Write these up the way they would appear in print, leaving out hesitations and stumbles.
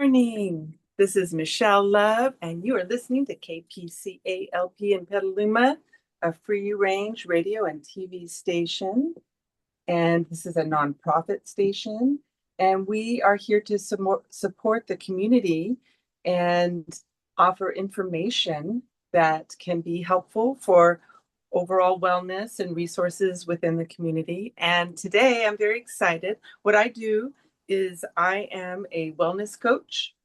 Morning. This is Michelle Love, and you are listening to KPCALP in Petaluma, a free range radio and TV station. And this is a nonprofit station. And we are here to support the community and offer information that can be helpful for overall wellness and resources within the community. And today I'm very excited. What I do is I am a wellness coach,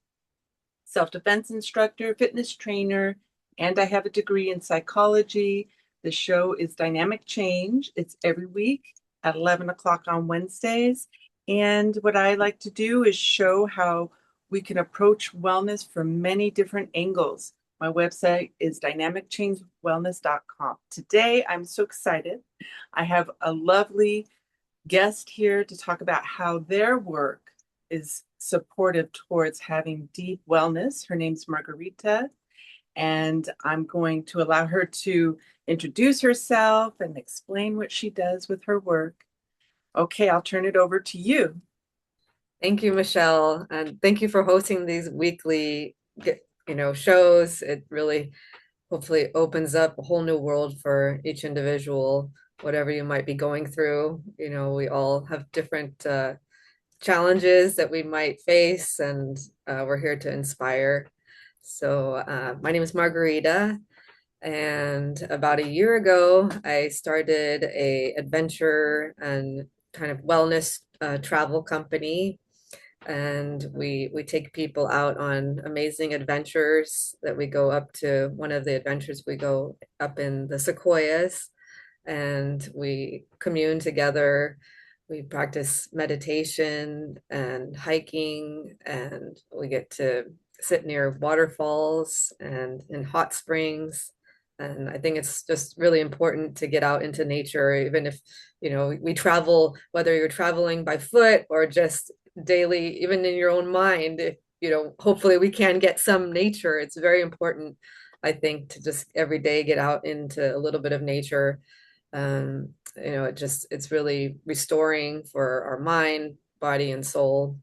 self-defense instructor, fitness trainer, and I have a degree in psychology. The show is Dynamic Change. It's every week at 11 o'clock on Wednesdays. And what I like to do is show how we can approach wellness from many different angles. My website is dynamicchangewellness.com. Today, I'm so excited. I have a lovely guest here to talk about how their work is supportive towards having deep wellness. Her name's Margarita, and I'm going to allow her to introduce herself and explain what she does with her work. Okay, I'll turn it over to you. Thank you, Michelle, and thank you for hosting these weekly, shows. It really hopefully opens up a whole new world for each individual, whatever you might be going through. We all have different challenges that we might face, and we're here to inspire. So, my name is Margarita, and about a year ago, I started a adventure and kind of wellness travel company, and we take people out on amazing adventures. That we go up to one of the adventures, we go up in the sequoias, and we commune together. We practice meditation and hiking, and we get to sit near waterfalls and in hot springs. And I think it's just really important to get out into nature, even if, we travel, whether you're traveling by foot or just daily, even in your own mind, if, hopefully we can get some nature. It's very important, I think, to just every day get out into a little bit of nature. It's really restoring for our mind, body, and soul.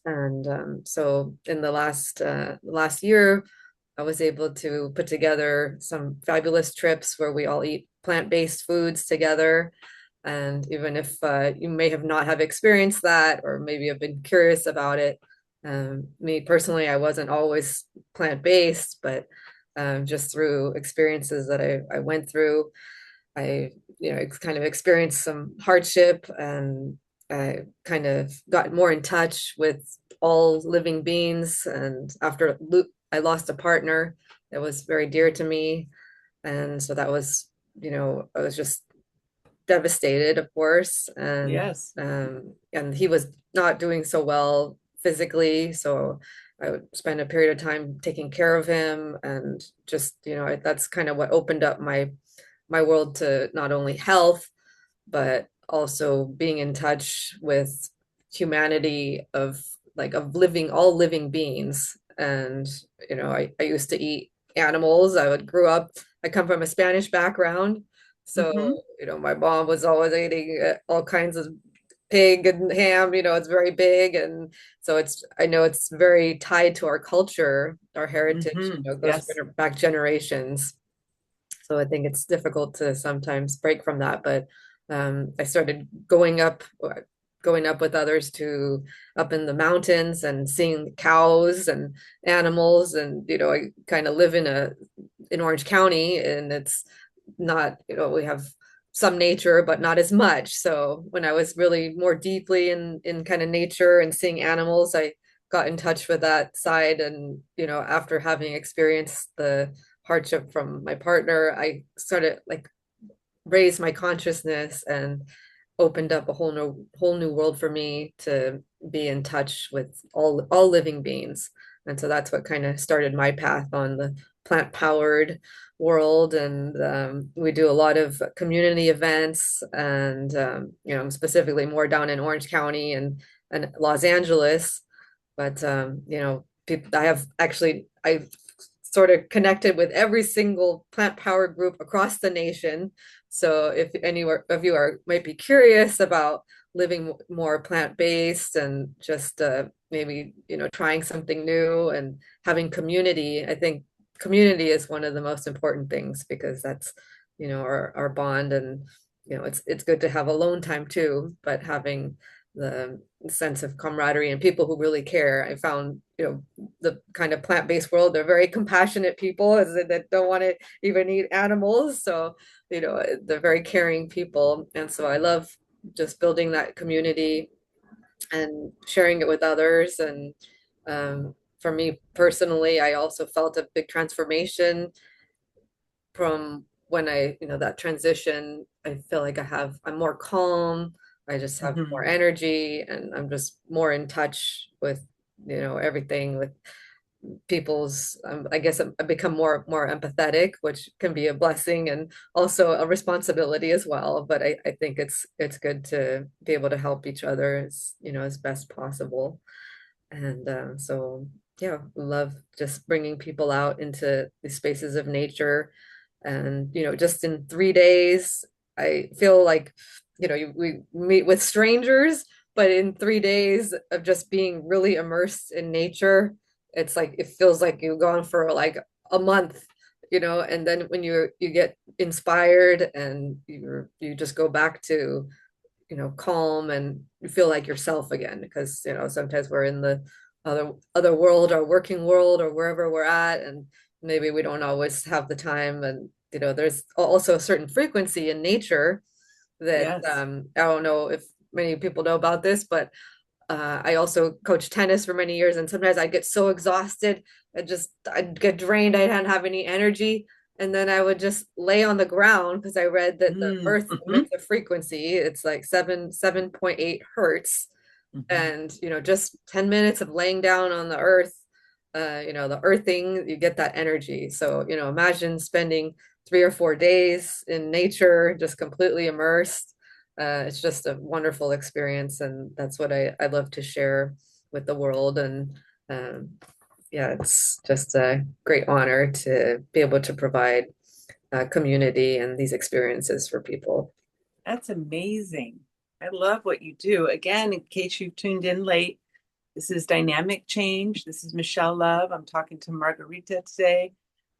And so in the last year, I was able to put together some fabulous trips where we all eat plant-based foods together. And even if you may have not have experienced that, or maybe have been curious about it, me personally, I wasn't always plant-based, but just through experiences that I went through, I, kind of experienced some hardship, and I kind of got more in touch with all living beings. And after I lost a partner that was very dear to me. And so that was, I was just devastated, of course. Yes. And he was not doing so well physically. So I would spend a period of time taking care of him, and just, that's kind of what opened up my world to not only health, but also being in touch with humanity, of living, all living beings. And I used to eat animals. I come from a Spanish background, Mm-hmm. so my mom was always eating all kinds of pig and ham. It's very big, and so I know it's very tied to our culture, our heritage. Mm-hmm. Goes Yes. back generations. So I think it's difficult to sometimes break from that. But I started going up with others to up in the mountains and seeing cows and animals. And I kind of live in Orange County, and it's not, we have some nature, but not as much. So when I was really more deeply in kind of nature and seeing animals, I got in touch with that side. And after having experienced the hardship from my partner, I started like raised my consciousness and opened up a whole new world for me to be in touch with all living beings. And so that's what kind of started my path on the plant powered world. And we do a lot of community events, and specifically more down in Orange County and Los Angeles. But I sort of connected with every single plant power group across the nation. So if any of you might be curious about living more plant based, and just maybe, trying something new and having community. I think community is one of the most important things because that's, our bond. And, it's good to have alone time too, but having the sense of camaraderie and people who really care. I found, the kind of plant-based world, they're very compassionate people that don't want to even eat animals. So, they're very caring people. And so I love just building that community and sharing it with others. And for me personally, I also felt a big transformation from when that transition. I feel like I'm more calm. I just have more Mhm. energy and I'm just more in touch with, everything with people's, I guess I become more empathetic, which can be a blessing and also a responsibility as well. But I think it's good to be able to help each other as best possible. And so yeah, love just bringing people out into the spaces of nature. And just in 3 days, I feel like we meet with strangers, but in 3 days of just being really immersed in nature, it's like it feels like you've gone for like a month. And then when you get inspired and you just go back to calm and you feel like yourself again, because sometimes we're in the other world or working world or wherever we're at, and maybe we don't always have the time. And there's also a certain frequency in nature that Yes. I don't know if many people know about this, but I also coached tennis for many years, and sometimes I'd get so exhausted, I'd get drained, I didn't have any energy, and then I would just lay on the ground because I read that the Earth Mhm. emits a frequency. It's like 7.8 hertz, Mhm. and just 10 minutes of laying down on the Earth, the earthing, you get that energy. So imagine spending 3 or 4 days in nature, just completely immersed. It's just a wonderful experience, and that's what I love to share with the world. And um, yeah, it's just a great honor to be able to provide community and these experiences for people. That's amazing. I love what you do. Again, in case you've tuned in late, this is Dynamic Change. This is Michelle Love. I'm talking to Margarita today,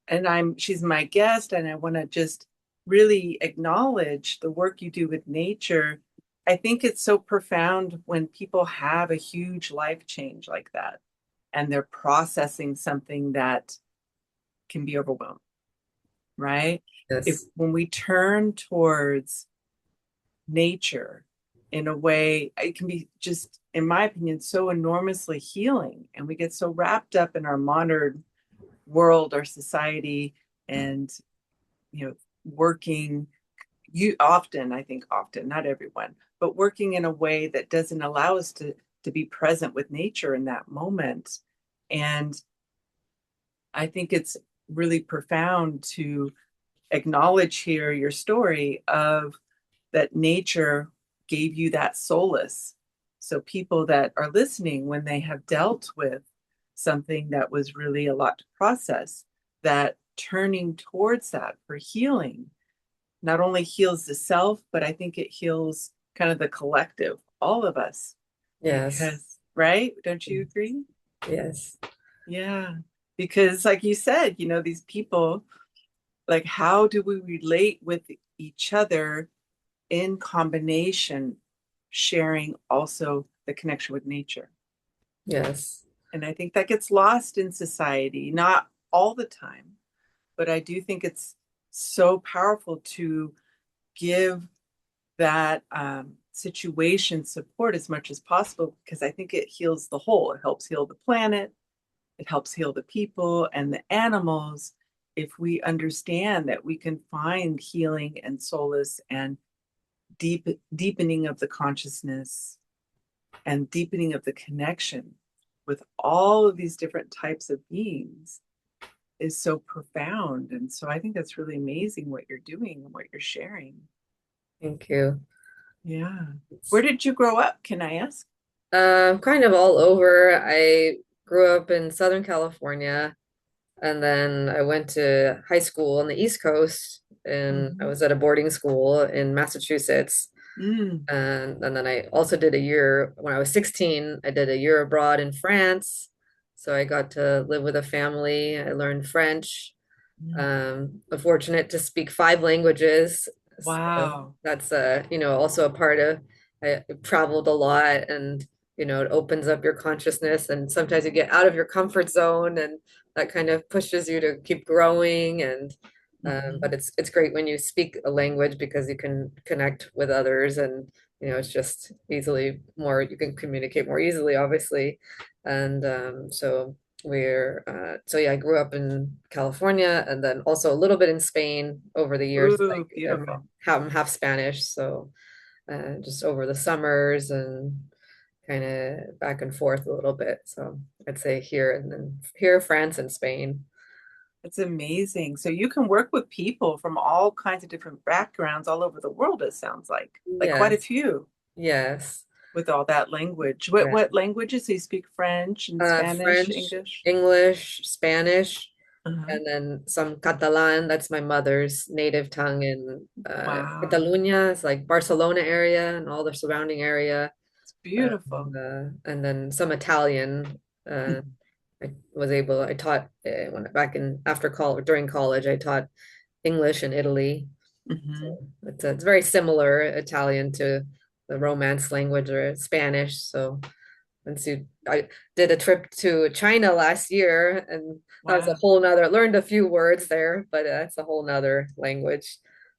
and she's my guest, and I want to just really acknowledge the work you do with nature. I think it's so profound when people have a huge life change like that, and they're processing something that can be overwhelming, right? If Yes, when we turn towards nature in a way, it can be just, in my opinion, so enormously healing. And we get so wrapped up in our modern world, our society, and working you often, I think often, not everyone, but working in a way that doesn't allow us to be present with nature in that moment. And I think it's really profound to acknowledge here your story of that nature gave you that solace. So people that are listening, when they have dealt with something that was really a lot to process, that turning towards that for healing not only heals the self, but I think it heals kind of the collective, all of us. yes, Because, right? Don't you agree? yes, Yeah. Because, like you said, these people, like, how do we relate with each other in combination, sharing also the connection with nature? yes, And I think that gets lost in society, not all the time, but I do think it's so powerful to give that situation support as much as possible because I think it heals the whole. It helps heal the planet, it helps heal the people and the animals if we understand that we can find healing and solace and deepening of the consciousness and deepening of the connection with all of these different types of beings is so profound. And so I think that's really amazing what you're doing and what you're sharing. thank you. Yeah. Where did you grow up? Can I ask? Kind of all over. I grew up in Southern California, and then I went to high school on the East Coast, and I Mhm. was at a boarding school in Massachusetts. Mm. And then I also did a year when I was 16, I did a year abroad in France. So I got to live with a family. I learned French. Mm. I'm fortunate to speak five languages. So Wow. that's also a part of I traveled a lot, and it opens up your consciousness, and sometimes you get out of your comfort zone, and that kind of pushes you to keep growing. And but Mhm. it's great when you speak a language because you can connect with others, and it's just easily more, you can communicate more easily, obviously. And so yeah, I grew up in California and then also a little bit in Spain over the years. Ooh, Like beautiful. I'm half Spanish, so just over the summers and kind of back and forth a little bit. So I'd say here and then here, France and Spain. It's amazing. So you can work with people from all kinds of different backgrounds all over the world, it sounds like quite a Yes, few yes. with all that language. What languages? So you speak French and Spanish, French, English? English, Spanish, Uh-huh. and then some Catalan. That's my mother's native tongue in Wow. Catalonia. It's like Barcelona area and all the surrounding area. It's beautiful. And then some Italian. Uh, I taught when back in after college, during college, I taught English in Italy. So Hmm. it's very similar Italian to the Romance language or Spanish. So I did a trip to China last year, and that was a Wow. whole nother, learned a few words there, but that's a whole nother language.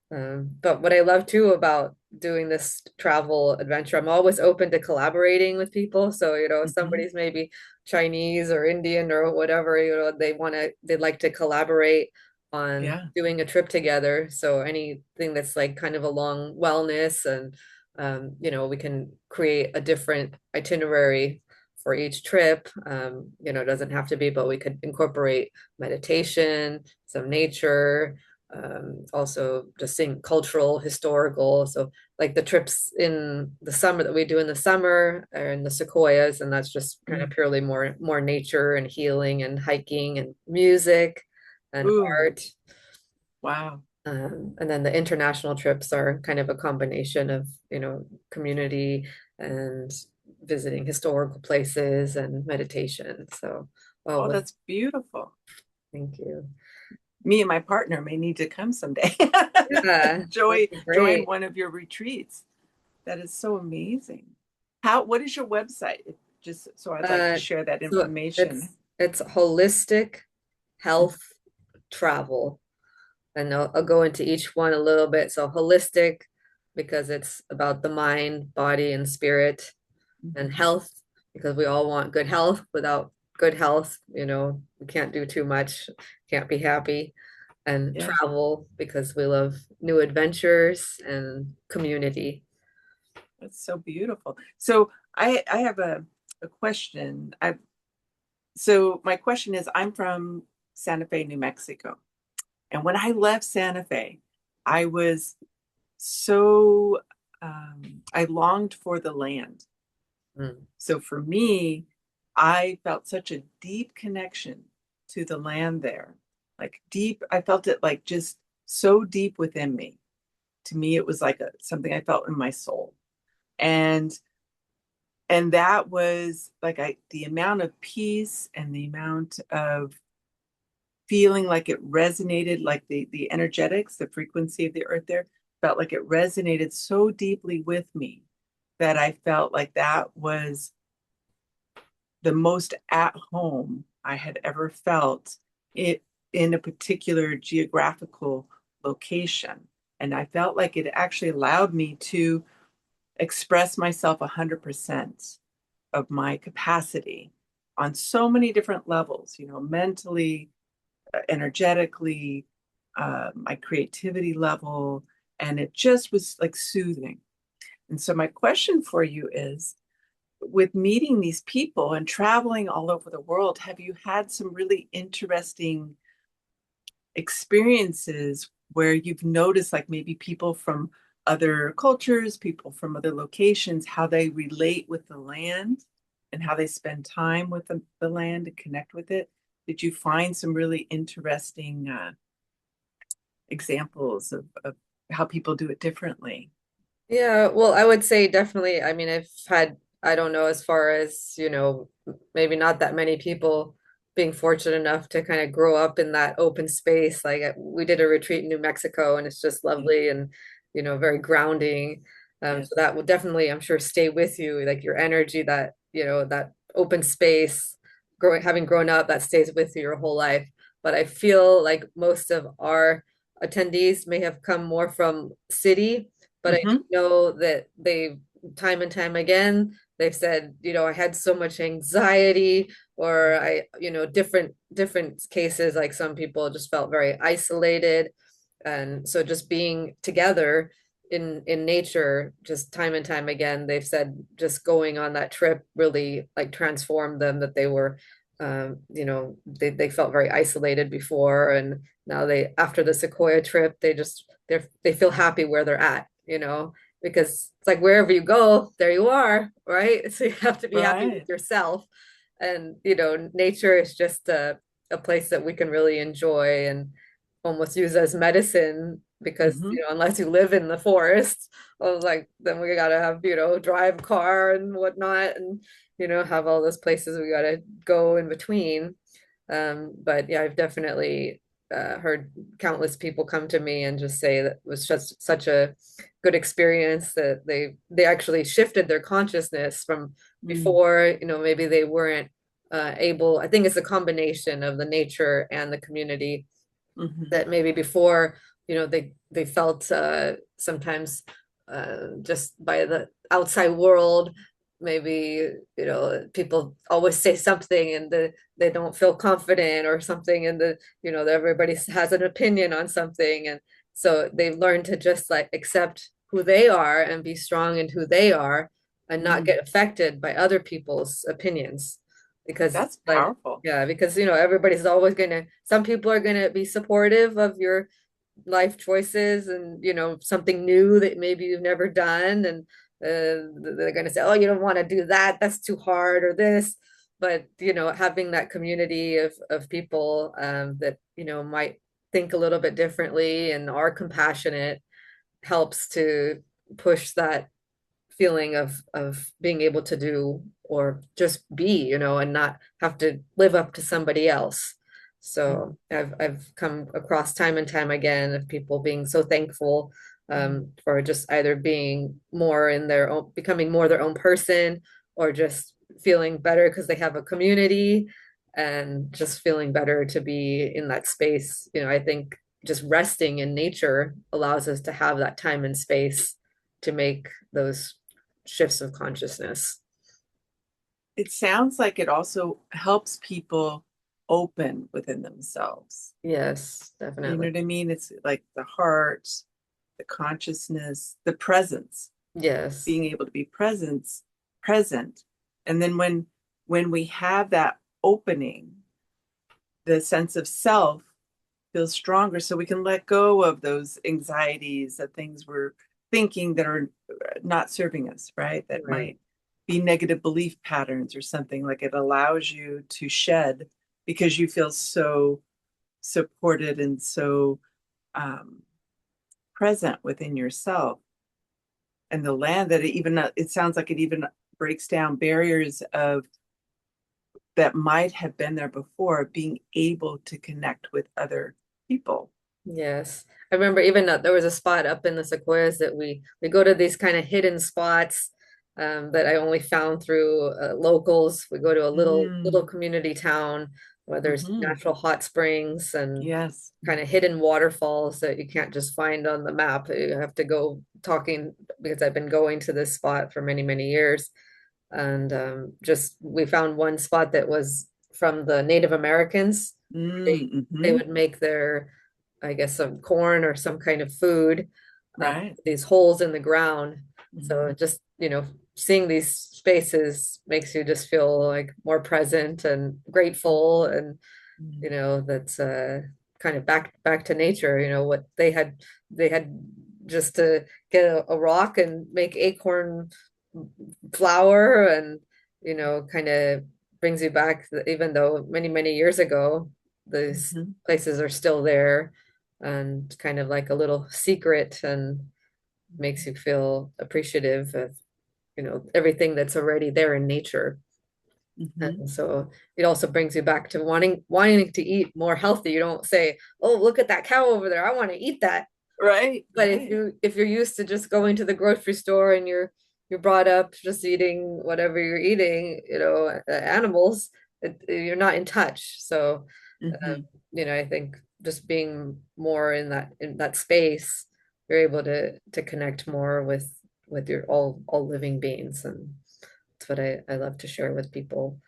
But what I love too about doing this travel adventure, I'm always open to collaborating with people. So, if Hmm. somebody's maybe Chinese or Indian or whatever, they'd like to collaborate on Yeah. doing a trip together. So anything that's like kind of along wellness, and we can create a different itinerary for each trip. It doesn't have to be, but we could incorporate meditation, some nature, also just seeing cultural, historical. So like the trips in the summer that we do in the summer are in the sequoias, and that's just kind of Mm. purely more nature and healing and hiking and music and Ooh, art. wow. And then the international trips are kind of a combination of, community and visiting historical places and meditation. So, oh, Oh, well, that's beautiful. thank you. Me and my partner may need to come someday. Yeah, that'd be Join great. one of your retreats. That is so amazing. What is your website? Just so I'd like to Uh, share that so information. it's holistic health travel, and I'll go into each one a little bit. So holistic, because it's about the mind, body, and spirit, and Mhm. health, because we all want good health. Without good health, we can't do too much, can't be happy. And Yeah, travel, because we love new adventures and community. that's so beautiful. So I have a question. So my question is, I'm from Santa Fe, New Mexico. And when I left Santa Fe, I was so I longed for the land. Mm, So for me, I felt such a deep connection to the land there. Like deep, I felt it like just so deep within me. To me, it was like something I felt in my soul. And that was like the amount of peace and the amount of feeling like it resonated, like the energetics, the frequency of the earth there felt like it resonated so deeply with me that I felt like that was the most at home I had ever felt it in a particular geographical location. And I felt like it actually allowed me to express myself 100% of my capacity on so many different levels, mentally, energetically, my creativity level. And it just was like soothing. And so, my question for you is, with meeting these people and traveling all over the world, have you had some really interesting experiences where you've noticed, like maybe people from other cultures, people from other locations, how they relate with the land and how they spend time with the land and connect with it? Did you find some really interesting examples of how people do it differently? Yeah, well, I would say definitely. I mean, I've had, I don't know, as far as, maybe not that many people being fortunate enough to kind of grow up in that open space. Like we did a retreat in New Mexico and it's just Mm, lovely and, very grounding. So yes. that will definitely, I'm sure, stay with you, like your energy, that, that open space, having grown up, that stays with you your whole life. But I feel like most of our attendees may have come more from city, but I Hmm. know that they time and time again they've said, I had so much anxiety, or I, different cases, like some people just felt very isolated. And so just being together in nature, just time and time again, they've said just going on that trip really like transformed them, that they were they felt very isolated before, and now they, after the Sequoia trip, they feel happy where they're at, because it's like wherever you go, there you are, right? So you have to be happy with Right. yourself. And, nature is just a place that we can really enjoy and almost use as medicine, because, Hmm. unless you live in the forest, I was like, then we gotta have, drive car and whatnot, and, have all those places we gotta go in between. But yeah, I've definitely heard countless people come to me and just say that it was just such a good experience, that they actually shifted their consciousness from Mm. before, maybe they weren't able. I think it's a combination of the nature and the community, Hmm. that maybe before, they felt sometimes just by the outside world, maybe, people always say something and they don't feel confident or something, and everybody has an opinion on something, and so they've learned to just like accept who they are and be strong in who they are, and not Mm. get affected by other people's opinions, because That's like, powerful. yeah, because everybody's always gonna, some people are gonna be supportive of your life choices, and something new that maybe you've never done, and they're gonna say, oh, you don't want to do that, that's too hard, or this. But having that community of people, that might think a little bit differently and are compassionate, helps to push that feeling of being able to do, or just be, and not have to live up to somebody else. Mm. So I've come across time and time again of people being so thankful, Mm. for just either being more in their own, becoming more their own person, or just feeling better because they have a community, and just feeling better to be in that space. I think just resting in nature allows us to have that time and space to make those shifts of consciousness. It sounds like it also helps people open within themselves. Yes, You know definitely. what I mean? It's like the heart, the consciousness, the presence, Yes. being able to be present. And then when we have that opening, the sense of self feels stronger, so we can let go of those anxieties, the things we're thinking that are not serving us, right? That Right. might be negative belief patterns or something. Like it allows you to shed because you feel so supported and so um, present within yourself and the land, that it sounds like it even breaks down barriers of that might have been there before, being able to connect with other people. Yes. I remember even there was a spot up in the Sequoias that we go to, these kind of hidden spots, that I only found through locals. We go to a little Mm. community town where there's Hmm. natural hot springs and Yes. kind of hidden waterfalls that you can't just find on the map. You have to go talking, because I've been going to this spot for many, many years. And just we found one spot that was from the Native Americans. They Mm-hmm. would make their, I guess, some corn or some kind of food, Right. these holes in the ground. Hmm. So just, seeing these spaces makes you just feel like more present and grateful, and that's kind of back to nature. What they had just to get a rock and make acorn flour, and kind of brings you back, even though many, many years ago these Hmm. places are still there, and kind of like a little secret. And makes you feel appreciative of, everything that's already there in nature. Hmm. And so it also brings you back to wanting to eat more healthy. You don't say, "Oh, look at that cow over there. I want to eat that." Right, But right. if you're used to just going to the grocery store and you're brought up just eating whatever you're eating, animals, you're not in touch. So, uh, Hmm. I think just being more in that space, you're able to connect more with your all living beings, and that's what I love to share with people.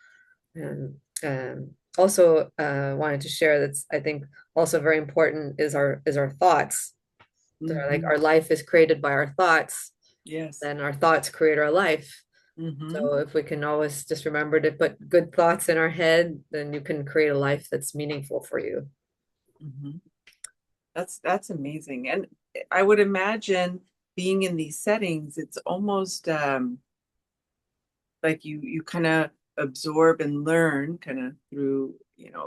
And also wanted to share that's I think also very important is our thoughts. They're like Hmm. our life is created by our thoughts, Yes. then our thoughts create our life. Hmm. So if we can always just remember to put good thoughts in our head, then you can create a life that's meaningful for you. Hmm. That's amazing. And I would imagine being in these settings, it's almost like you kind of absorb and learn kind of through,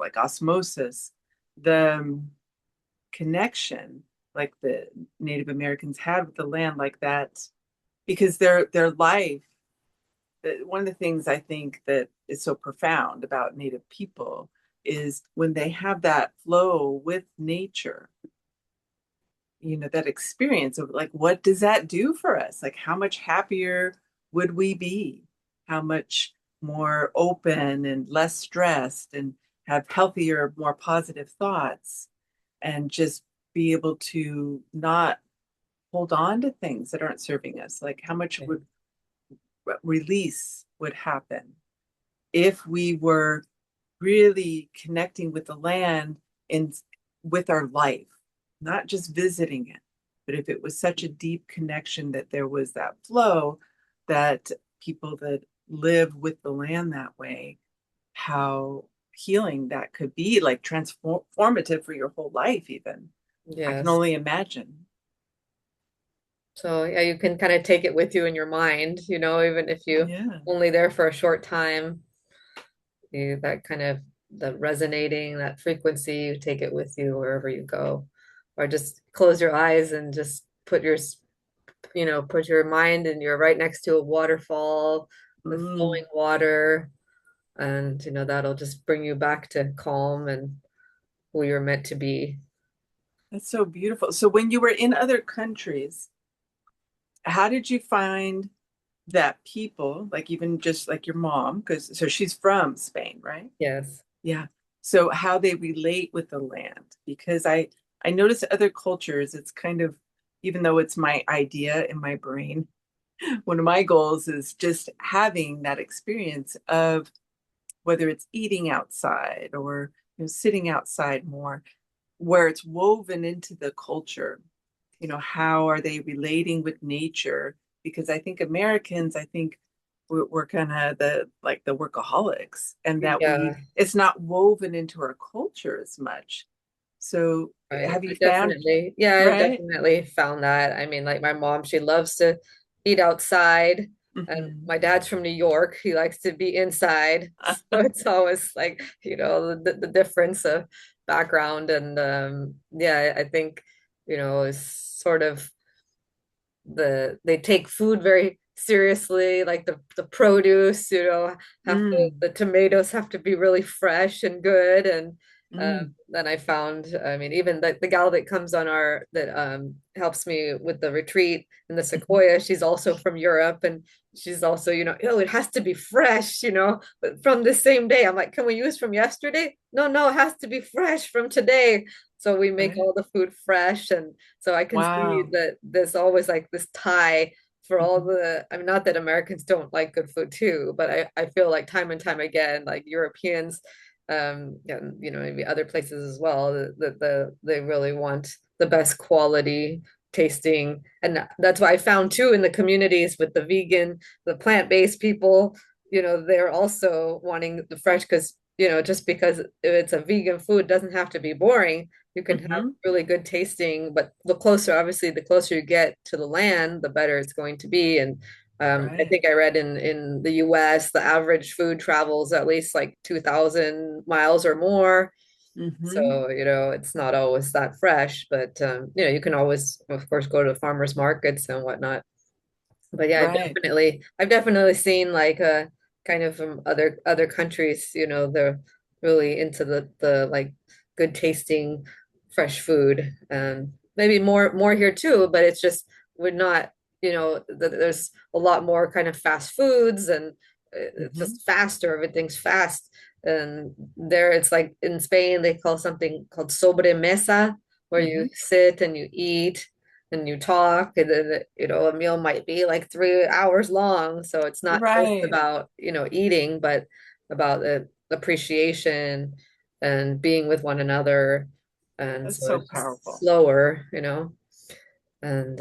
like osmosis, the connection like the Native Americans had with the land like that, because their life, one of the things I think that is so profound about Native people is when they have that flow with nature, that experience of like, what does that do for us? Like, how much happier would we be? How much more open and less stressed and have healthier, more positive thoughts and just be able to not hold on to things that aren't serving us? Like, how much Yeah. would release would happen if we were really connecting with the land and with our life, not just visiting it, but if it was such a deep connection that there was that flow, that people that live with the land that way, how healing that could be, like transformative for your whole life, even. I can Yes. only imagine. So yeah, you can kind of take it with you in your mind, even if you Yeah. only there for a short time, that kind of the resonating, that frequency, you take it with you wherever you go. Or just close your eyes and just put your mind and you're right next to a waterfall with Mm, flowing water, and that'll just bring you back to calm and who you're meant to be. that's so beautiful. So when you were in other countries, how did you find that people, like even just like your mom, because so she's from Spain, right? Yes. Yeah. So how they relate with the land, because I notice other cultures, it's kind of, even though it's my idea in my brain, one of my goals is just having that experience of whether it's eating outside or sitting outside more, where it's woven into the culture. How are they relating with nature? Because I think Americans, I think we're kind of the like the workaholics, and that Yeah, it's not woven into our culture as much. So right. have you found, I've right? definitely found that. I mean, like my mom, she loves to eat outside. And Hmm. my dad's from New York. He likes to be inside. So it's always like, the difference of background. And yeah, I think, is sort of they take food very seriously, like the produce, have to Mm, the tomatoes have to be really fresh and good. And mm, then I found, I mean, even the gal that comes on our that helps me with the retreat in the mhm. Sequoia, she's also from Europe, and she's also, oh, it has to be fresh, but from the same day. I'm like, can we use from yesterday? No, no, it has to be fresh from today. So we make Right. all the food fresh, and so I can see Wow. that there's always like this tie for all Hmm. the, I mean, not that Americans don't like good food too, but I feel like time and time again, like Europeans, and maybe other places as well, they really want the best quality tasting. And that's why I found too in the communities with the vegan, the plant-based people, they're also wanting the fresh because, just because if it's a vegan food doesn't have to be boring. You can have Hmm. really good tasting, but obviously, the closer you get to the land, the better it's going to be. And I Right. think I read in the US, the average food travels at least like 2,000 miles or more. Mm-hmm. So, it's not always that fresh, but you can always, of course, go to farmers markets and whatnot. But yeah, Right. I've definitely seen like kind of from other countries, they're really into the like good tasting fresh food, and maybe more here too, but it's just we're not, there's a lot more kind of fast foods, and it's Mm-hmm. just faster, everything's fast. And there it's like in Spain they call something called sobremesa, where Mm-hmm. you sit and you eat and you talk, and then a meal might be like 3 hours long, so it's not just Right. about eating, but about the appreciation and being with one another. And That's so so it's just powerful. slower, and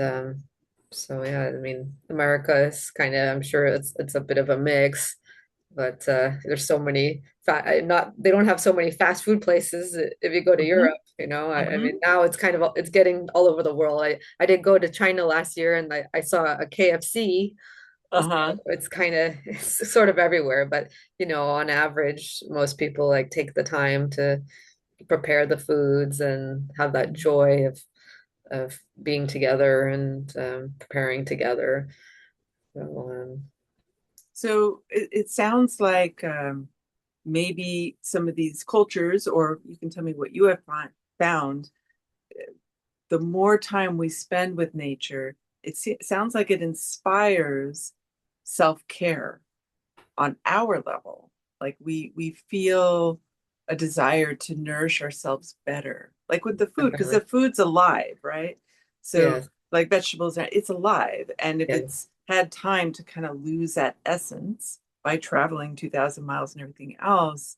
so yeah, I mean, America is kind of, I'm sure it's a bit of a mix, but there's so many not they don't have so many fast food places if you go to Mm-hmm. Europe, I Mm-hmm. mean, now it's kind of it's getting all over the world. I did go to China last year, and I saw a KFC. So Uh-huh. it's kind of it's sort of everywhere, but on average, most people like take the time to prepare the foods and have that joy of being together and preparing together. So, So it sounds like maybe some of these cultures, or you can tell me what you have found, the more time we spend with nature, it sounds like it inspires self-care on our level. Like we feel a desire to nourish ourselves better. Like with the food, because the definitely. food's alive, right? So Yes, like vegetables, it's alive. And if yes, it's had time to kind of lose that essence by traveling 2,000 miles and everything else,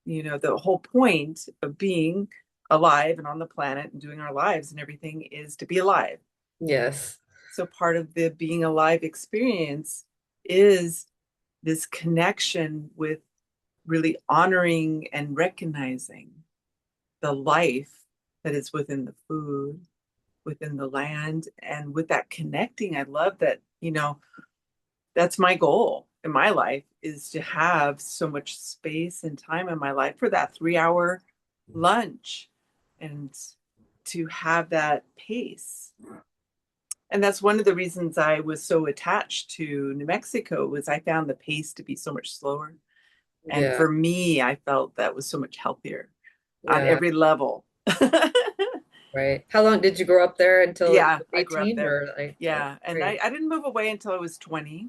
the whole point of being alive and on the planet and doing our lives and everything is to be alive. yes. So part of the being alive experience is this connection with really honoring and recognizing the life that is within the food, within the land, and with that connecting. I love that, that's my goal in my life is to have so much space and time in my life for that 3 hour lunch and to have that pace. And that's one of the reasons I was so attached to New Mexico was I found the pace to be so much slower. And Yeah, for me, I felt that was so much healthier on yeah, every level. right. How long did you grow up there until Yeah, I grew up 18 there. or like, oh, Yeah. And great. I didn't move away until I was 20.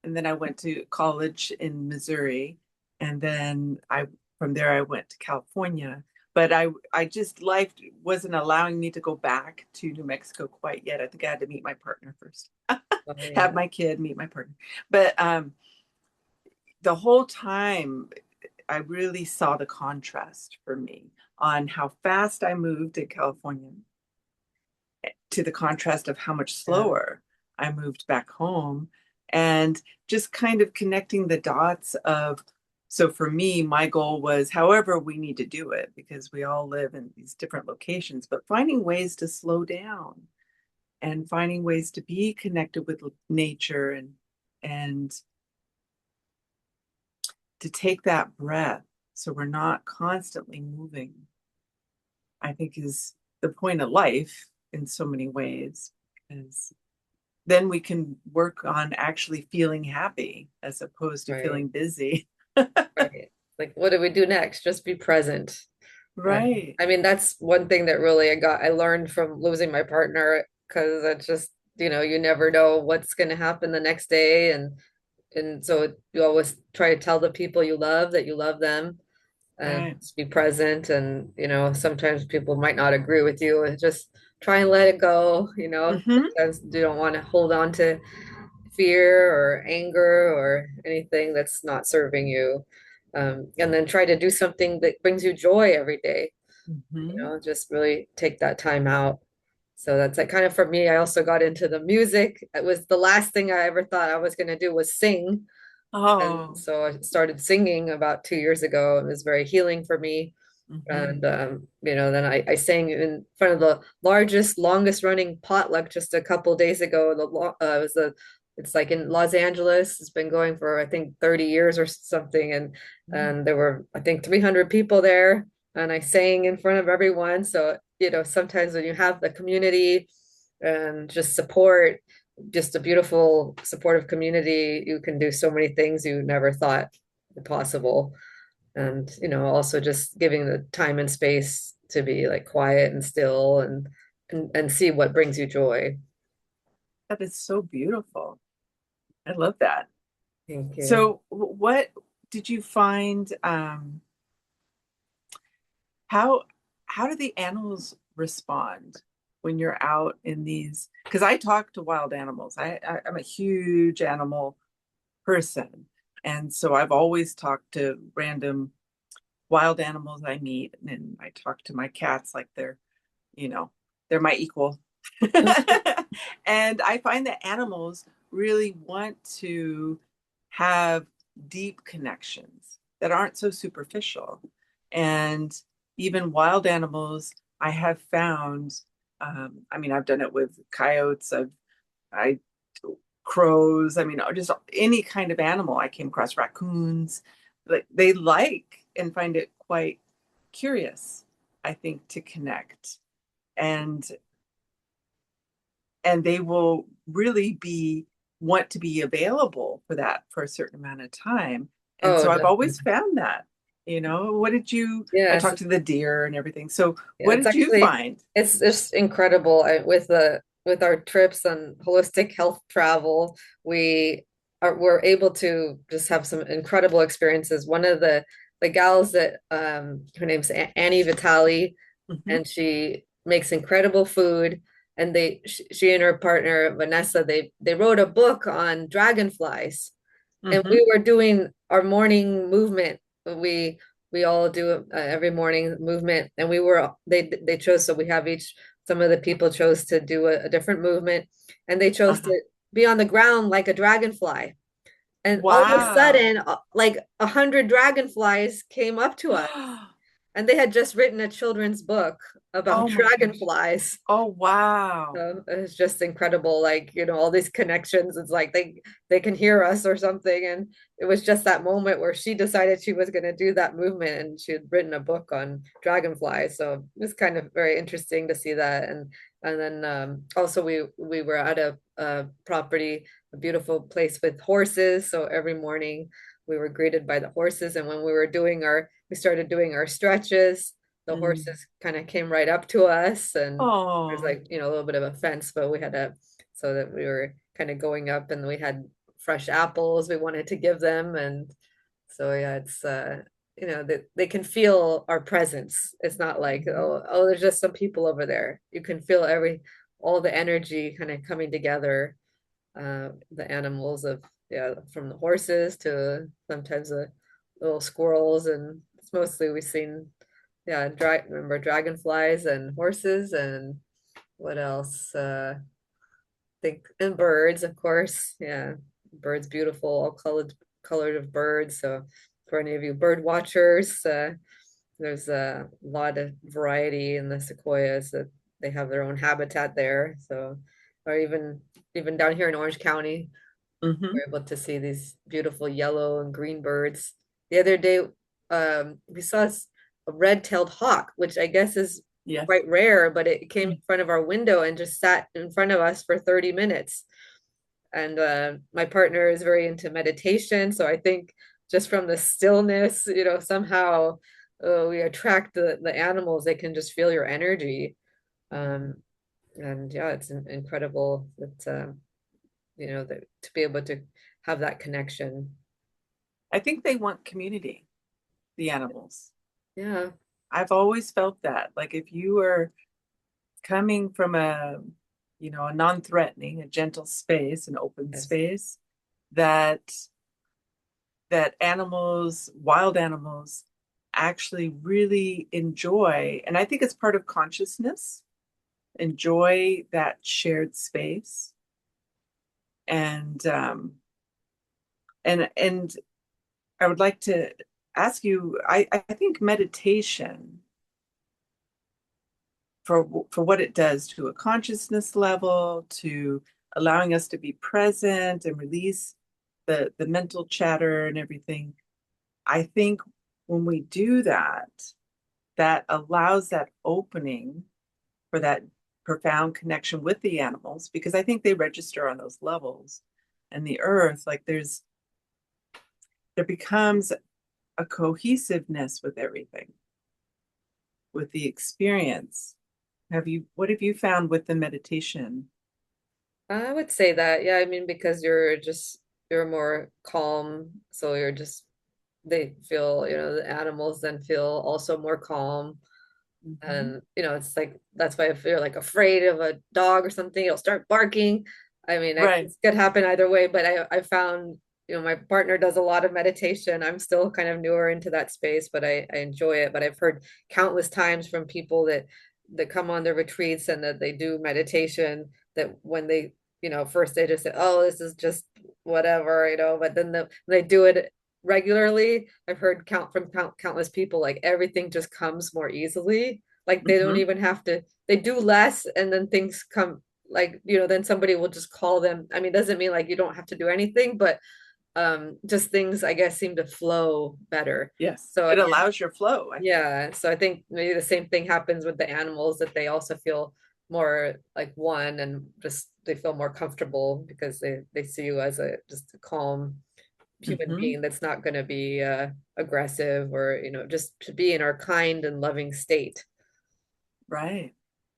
And then I went to college in Missouri. And then from there I went to California. But I just life wasn't allowing me to go back to New Mexico quite yet. I think I had to meet my partner first. Oh, yeah. Have my kid, meet my partner. But the whole time I really saw the contrast for me on how fast I moved in California to the contrast of how much Yeah. slower I moved back home and just kind of connecting the dots of so for me my goal was however we need to do it because we all live in these different locations but finding ways to slow down and finding ways to be connected with nature and to take that breath so we're not constantly moving I think is the point of life in so many ways because then we can work on actually feeling happy as opposed to Right, feeling busy. right. Like, what do we do next? Just be present. Right. Right. I mean, that's one thing that really I learned from losing my partner, because it's just, you never know what's going to happen the next day. And so you always try to tell the people you love that you love them, and Right. just be present. And sometimes people might not agree with you, and just try and let it go. Mm-hmm. Sometimes you don't want to hold on to fear or anger or anything that's not serving you. And then try to do something that brings you joy every day. Mm-hmm. Just really take that time out. So that's like kind of for me. I also got into the music. It was the last thing I ever thought I was going to do was sing. And Oh. so I started singing about 2 years ago. It was very healing for me. Mm-hmm. And then I sang in front of the largest, longest running potluck just a couple days ago. It was it's like in Los Angeles. It's been going for I think 30 years or something, and there were I think 300 people there, and I sang in front of everyone. So, sometimes when you have the community and just support, just a beautiful supportive community, you can do so many things you never thought possible. And, also just giving the time and space to be like quiet and still and see what brings you joy. That is so beautiful. I love that. Thank you. So, what did you find? How how do the animals respond when you're out in these? Because I talk to wild animals. I'm a huge animal person, and so I've always talked to random wild animals I meet, and I talk to my cats like you know, they're my equal. And I find that animals really want to have deep connections that aren't so superficial. And even wild animals, I have found, I mean, I've done it with coyotes, I, crows, I mean, just any kind of animal I came across, raccoons, like they like and find it quite curious, I think, to connect. And they will really be want to be available for that for a certain amount of time. And Oh, so I've definitely. always found that, what did you, I Yes. talked to the deer and everything. So Yeah, what it's did you actually find? it's just incredible. With our trips and holistic health travel, we're able to just have some incredible experiences. One of the gals that her name's Annie Vitali, Hmm. and she makes incredible food. And she and her partner Vanessa, they wrote a book on dragonflies, and Hmm. we were doing our morning movement. We all do every morning movement, and they chose, so we have each, some of the people chose to do a different movement, and they chose Uh-huh. to be on the ground like a dragonfly. And all of a Wow. sudden, like 100 dragonflies came up to us, and they had just written a children's book about Oh my gosh. dragonflies. Oh wow. So it's just incredible, like, all these connections. It's like they can hear us or something. And it was just that moment where she decided she was going to do that movement, and she had written a book on dragonflies. So it was kind of very interesting to see that. And then also we were at a property, a beautiful place with horses. So every morning we were greeted by the horses, and when we started doing our stretches, the Mm. horses kind of came right up to us, and there's Oh. like, a little bit of a fence, but we had so that we were kind of going up, and we had fresh apples we wanted to give them. And so, yeah, it's, that they can feel our presence. It's not like, Mhm. oh, there's just some people over there. You can feel all the energy kind of coming together, the animals of, yeah, from the horses to sometimes the little squirrels. And it's mostly we've seen, yeah, remember dragonflies and horses, and what else? Think, and birds, of course. Yeah, birds, beautiful, all colored of birds. So for any of you bird watchers, there's a lot of variety in the sequoias, that they have their own habitat there. So, or even down here in Orange County, Hmm. we're able to see these beautiful yellow and green birds. The other day, we saw a red-tailed hawk, which I guess is Yes. quite rare, but it came in Mm. front of our window and just sat in front of us for 30 minutes. And my partner is very into meditation, so I think just from the stillness, somehow we attract the animals. They can just feel your energy. Um, and yeah, it's incredible that to be able to have that connection. I think they want community, the animals. Yeah. I've always felt that. Like if you are coming from a non-threatening, a gentle space, an open Yes. space, that animals, wild animals, actually really enjoy, and I think it's part of consciousness, enjoy that shared space. And and I would like to ask you, I think meditation for what it does to a consciousness level, to allowing us to be present and release the mental chatter and everything. I think when we do that, that allows that opening for that profound connection with the animals, because I think they register on those levels. And the earth, like there becomes a cohesiveness with everything, with the experience. What have you found with the meditation? I would say that, yeah, I mean, because you're more calm, so you're just they feel, the animals then feel also more calm. Hmm. And it's like that's why if you're like afraid of a dog or something, it'll start barking. I mean, Right. it could happen either way, but I found, my partner does a lot of meditation. I'm still kind of newer into that space, but I enjoy it. But I've heard countless times from people that come on their retreats and that they do meditation, that when they, first they just say, oh, this is just whatever, but then they do it regularly. I've heard countless people, like everything just comes more easily. Like they don't Hmm. even have to, they do less and then things come, like, then somebody will just call them. I mean, it doesn't mean like you don't have to do anything, but just things, I guess, seem to flow better. Yes, So it allows your flow, I think. yeah, so I think maybe the same thing happens with the animals, that they also feel more like one, and just they feel more comfortable because they see you as a just a calm human Hmm. being that's not going to be aggressive, or just to be in our kind and loving state. Right.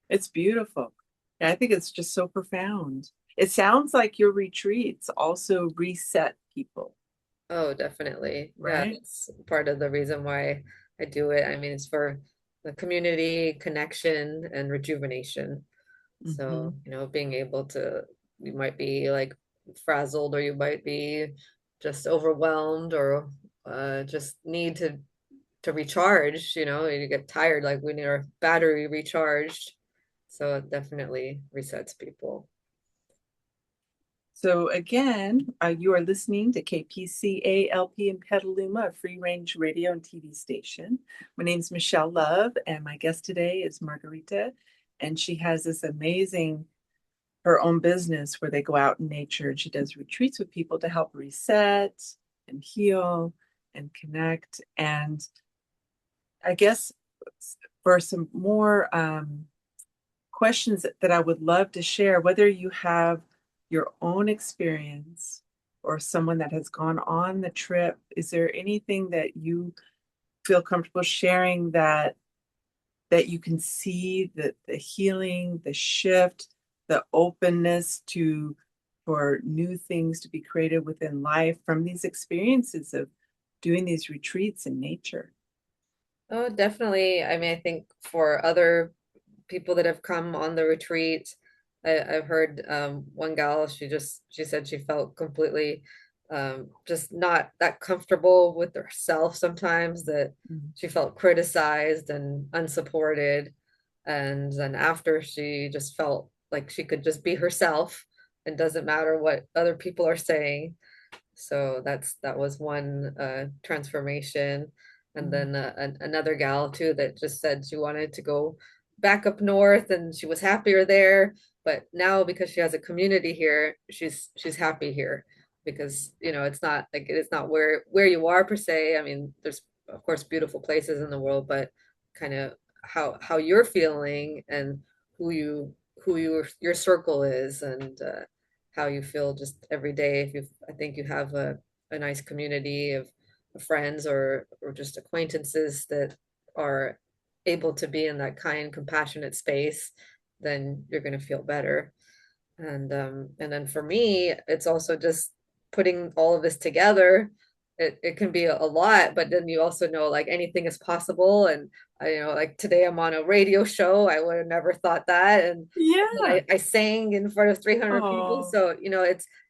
It's beautiful. Yeah, I think it's just so profound. It sounds like your retreats also reset people, Oh, definitely. Yeah, right? that's part of the reason why I do it. I mean, it's for the community connection and rejuvenation. Hmm. So, being able to, you might be like frazzled, or you might be just overwhelmed, or just need to recharge, you get tired, like we need our battery recharged. So it definitely resets people. So again, you are listening to KPCALP in Petaluma, a free range radio and TV station. My name is Michelle Love, and my guest today is Margarita, and she has this amazing her own business where they go out in nature, and she does retreats with people to help reset and heal and connect. And I guess for some more questions that I would love to share, whether you have your own experience or someone that has gone on the trip, is there anything that you feel comfortable sharing that you can see the healing, the shift, the openness to for new things to be created within life from these experiences of doing these retreats in nature? Oh, definitely. I mean, I think for other people that have come on the retreat, I've heard one gal, she said she felt completely just not that comfortable with herself sometimes, that Mhm. she felt criticized and unsupported. And then after, she just felt like she could just be herself and doesn't matter what other people are saying. So that was one transformation. And Mhm. then another gal too that just said she wanted to go back up north and she was happier there. But now, because she has a community here, she's happy here, because it's not like, it's not where you are per se. I mean, there's of course beautiful places in the world, but kind of how you're feeling, and who you who your circle is, and how you feel just every day. If you I think you have a nice community of friends, or just acquaintances that are able to be in that kind, compassionate space, then you're going to feel better. And then for me, it's also just putting all of this together. It can be a lot, but then you also know like anything is possible. And like today I'm on a radio show. I would have never thought that. And then Yeah. I sang in front of 300 people. Oh. So,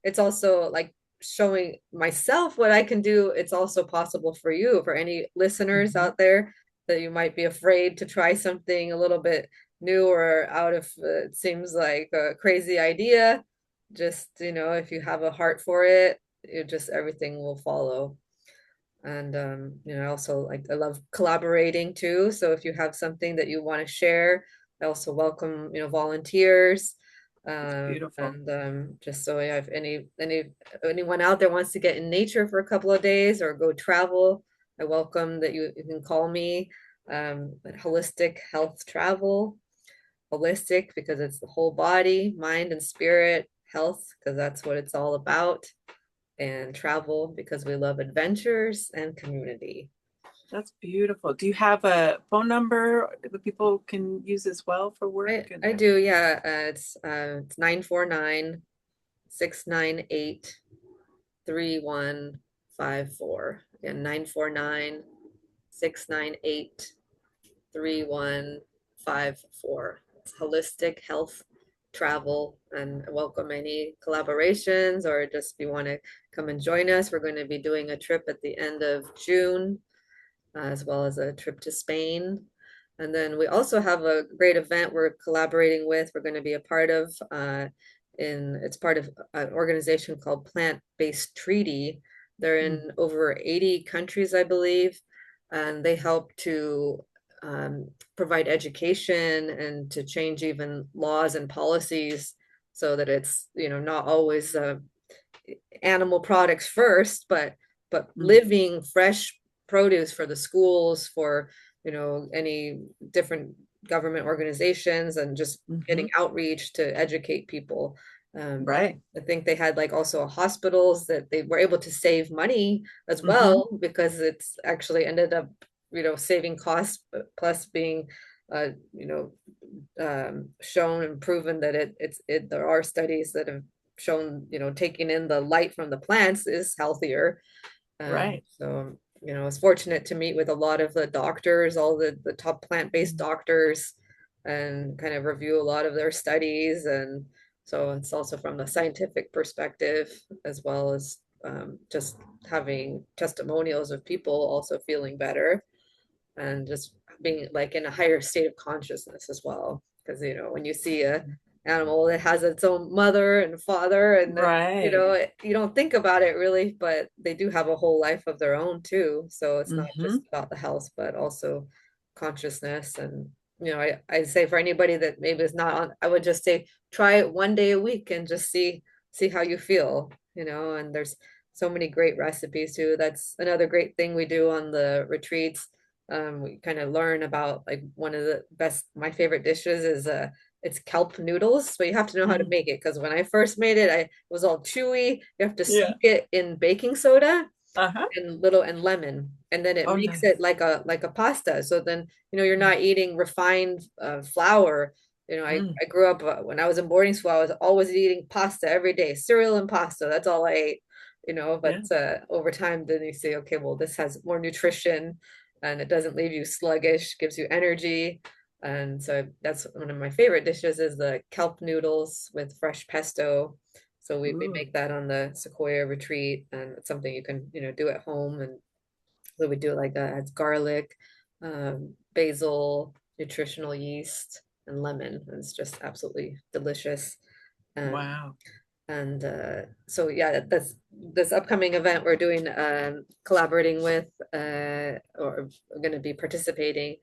it's also like showing myself what I can do. It's also possible for you, for any listeners Mhm. out there that you might be afraid to try something a little bit new, or out of it seems like a crazy idea. Just, if you have a heart for it, just everything will follow. And I also like, I love collaborating too. So if you have something that you want to share, I also welcome, volunteers. It's beautiful. And just so, yeah, if anyone out there wants to get in nature for a couple of days or go travel, I welcome that you can call me. holistic health travel. Holistic because it's the whole body, mind, and spirit. Health because that's what it's all about. And travel because we love adventures and community. That's beautiful. Do you have a phone number that people can use as well for work? I do, yeah. It's 949-698-3154. Again, 949-698-3154. It's holistic health travel, and welcome any collaborations, or just if you want to come and join us. We're going to be doing a trip at the end of June, as well as a trip to Spain. And then we also have a great event we're collaborating with, we're going to be a part of, it's part of an organization called Plant-Based Treaty. They're in over 80 countries, I believe, and they help to provide education and to change even laws and policies so that it's, not always animal products first, but living fresh produce for the schools, for any different government organizations, and just getting outreach to educate people. Right. I think they had like also hospitals that they were able to save money as well, because it's actually ended up saving costs, plus being uh, you know shown and proven that there are studies that have shown taking in the light from the plants is healthier. Right. So I was fortunate to meet with a lot of the doctors, all the top plant-based doctors, and kind of review a lot of their studies. And so it's also from the scientific perspective, as well as just having testimonials of people also feeling better, and just being like in a higher state of consciousness as well. Because when you see a animal that has its own mother and father, and then Right. you don't think about it really, but they do have a whole life of their own too. So it's not just about the health, but also consciousness. And I say for anybody that maybe is not on, I would just say try it one day a week and just see how you feel. And there's so many great recipes too. That's another great thing we do on the retreats. We kind of learn about, like, one of the best, my favorite dishes is it's kelp noodles, but you have to know how to make it, because when I first made it, it was all chewy. You have to Yeah. soak it in baking soda Uh-huh. and lemon, and then it Oh, makes it nice. like a pasta. So then you're not eating refined flour. I grew up, when I was in boarding school, I was always eating pasta every day, cereal and pasta. That's all I ate. Yeah. But over time, then you say, okay, well, this has more nutrition, and it doesn't leave you sluggish, gives you energy. And so that's one of my favorite dishes, is the kelp noodles with fresh pesto. So we Ooh. make that on the Sequoia retreat, and it's something you can do at home. And so we do it like that. It's garlic, basil, nutritional yeast, and lemon. And it's just absolutely delicious. Um, Wow. and so yeah, that's this upcoming event we're doing, collaborating with, or going to be participating,